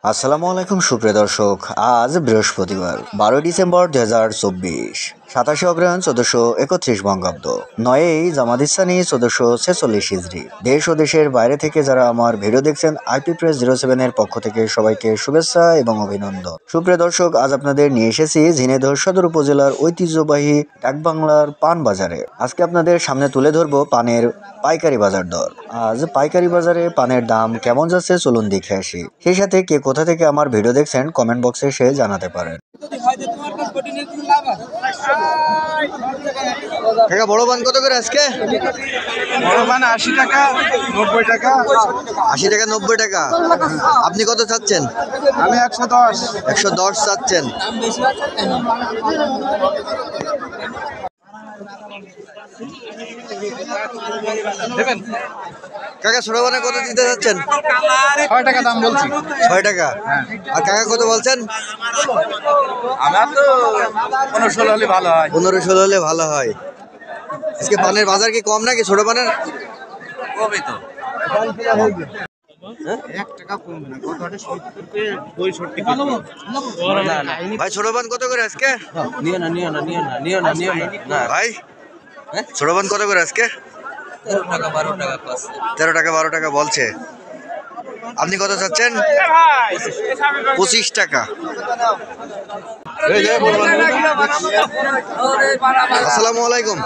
আসসালামু আলাইকুম সুপ্রিয় দর্শক। আজ বৃহস্পতিবার 12 ডিসেম্বর 2024, 27 অগ্রহায়ণ 1431 বঙ্গাব্দ, 9ই জামাদিসানি 1446 হিজরি। দেশ ও দেশের বাইরে থেকে যারা আমার ভিডিও দেখছেন, আইপি প্রেস 07 এর পক্ষ থেকে সবাইকে শুভেচ্ছা এবং অভিনন্দন। সুপ্রিয় দর্শক, আজ আপনাদের নিয়ে এসেছি ঝিনাইদহ সদর উপজেলার ঐতিহ্যবাহী ডাকবাংলার পান বাজারে। আজকে আপনাদের সামনে তুলে ধরবো পানের পাইকারি বাজার দর। আজ পাইকারি বাজারে পানের দাম কেমন যাচ্ছে চলুন দেখে আসি। সেই সাথে কে কোথা থেকে আমার ভিডিও দেখছেন কমেন্ট বক্সে এসে জানাতে পারেন। বড় পান কত করে আজকে? বড় পান 80 টাকা, 90 টাকা। 80 টাকা 90 টাকা। আপনি কত চাচ্ছেন? আমি 110। 110 চাচ্ছেন। কাকা ছোট পানে কত দিতে যাচ্ছেন? 6 টাকা দাম বলছি। 6 টাকা। আর কাকা কত বলছেন? আমার তো 15-16 হলে ভালো হয়। 15-16 হলে ভালো হয়। আজকে পানের বাজার কি কম নাকি ছোট পানের? কবে তো 1 টাকা কমবে না। কত হটে 70 কে 62 ভাই ছোট পান কত করে আজকে? নিও না। ভাই ছোট পান কত করে আজকে? 13 টাকা 12 টাকা বলছে। আপনি কত চাচ্ছেন? 25 টাকা। আসসালামু আলাইকুম।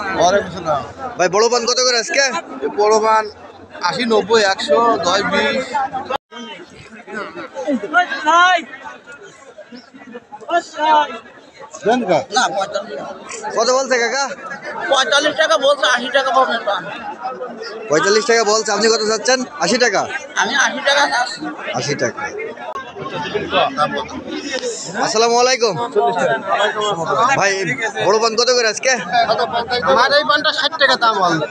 ভাই বড় পান কত করে আজকে? বড় পান 80, 90, 100, 10, 20। কত বলছে কাকা? 45 টাকা বলছে, 80 টাকা পাবেন। 45 টাকা বলছে। আপনি কত চাচ্ছেন? 80 টাকা। আমি 80 টাকা চাচ্ছি। 80 টাকা। আসসালামু আলাইকুম। ভাই বড় পান কত করে আজকে? আমার এই পানটা 60 টাকা দাম বলছে।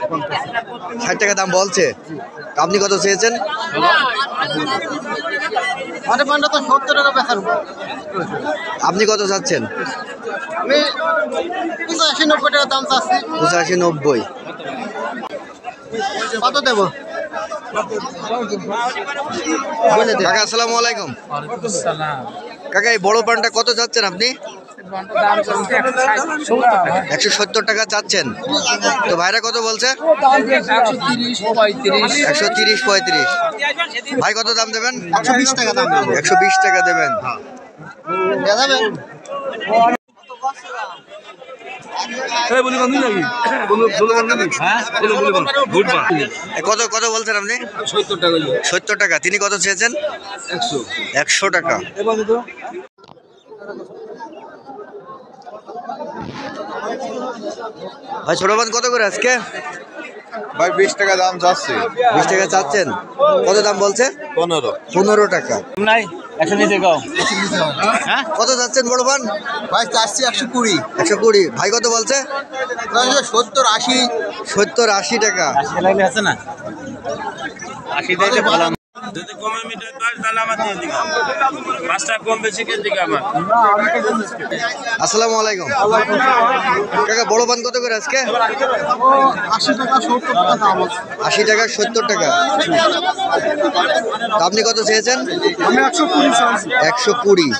60 টাকা দাম বলছে। আপনি কত চেয়েছেন? আমার পানটা তো 70 টাকা বেচার। আপনি কত চাচ্ছেন? আমি 85, 90 টাকা দাম চাচ্ছি। 85 90। কত দেব? কাকা আসসালামু আলাইকুম। কাকা এই বড় পানটা কত চাচ্ছেন আপনি? 170 টাকা চাচ্ছেন। তো ভাইরা কত বলছে? 130 35। ভাই কত দাম দেবেন? 120 টাকা দাম। 120 টাকা দেবেন। দেয়া যাবে? কত কত বলছেন আপনি? 70 টাকা। 70 টাকা। তিনি কত চেয়েছেন? 100 টাকা। ভাই ছোট পান কত করে আজকে? ভাই 20 টাকা দাম যাচ্ছে। 20 টাকা চাচ্ছেন। কত দাম বলছে? 15 টাকা। নাই 100 নিচে গাও। কত চাচ্ছেন বড় পান? ভাই চাচ্ছি 120। 120। ভাই কত বলছে? 70 80। 70 80 টাকা। আছে না 80 টাকা বললাম। যদি কমে মিটার পাস তাহলে আমার দিয়ে দিবা। 5 টাকা কম বেশি কে দিবা আমার। আসসালামু আলাইকুম। কাকা বড় পান কত করে আজকে? 80 টাকা 70 টাকা দাম আছে। 80 টাকা 70 টাকা। আপনি কত চেয়েছেন? আমি 120 চাচ্ছি। 120।